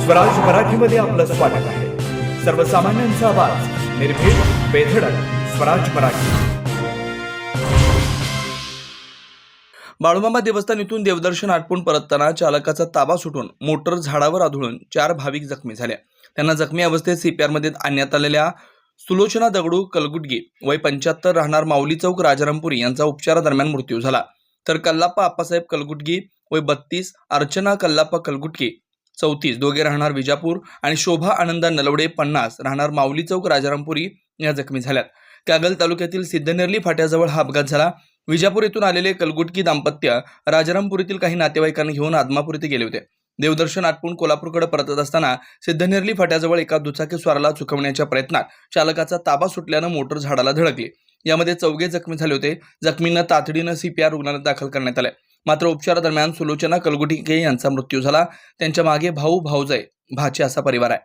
स्वराज मराठीमध्ये आपलं स्वागत आहे. सर्वसामान्यांचा आवाज, निर्भीड, बेधडक, स्वराज मराठी. बाळूमामा देवस्थान इथून देवदर्शन आटपून परतताना चालकाचा ताबा सुटून मोटर झाडावर आदळून 4 भाविक जखमी झाले. त्यांना जखमी अवस्थेत CPR मध्ये आणण्यात आलेल्या सुलोचना दगडू कलगुटगी वय 75 राहणार माऊली चौक राजारामपुरी यांचा उपचारादरम्यान मृत्यू झाला. तर कल्लाप्पा आप्पासाहेब कलगुटगी वय 32, अर्चना कल्लाप्पा कलगुटगी 34 दोघे राहणार विजापूर आणि शोभा आनंदा नलवडे 50 राहणार माऊली चौक राजारामपुरी या जखमी झाल्यात. कागल तालुक्यातील सिद्धनेरली फाट्याजवळ हा अपघात झाला. विजापूर येथून आलेले कलगुटकी दाम्पत्य राजारामपुरीतील काही नातेवाईकांना घेऊन आदमापूर येथे गेले होते. देवदर्शन आटपून कोल्हापूरकडे परतत असताना सिद्धनेरली फाट्याजवळ एका दुचाकीस्वाराला चुकवण्याच्या प्रयत्नात चालकाचा ताबा सुटल्यानं मोटर झाडाला धडकली. यामध्ये 4 जखमी झाले होते. जखमींना तातडीनं CPR रुग्णालयात दाखल करण्यात आले. मात्र उपचारादरम्यान सुलोचना कलगुटगी यांचा मृत्यू झाला. त्यांच्या मागे भाऊ, भाऊजाई, भाचे असा परिवार आहे.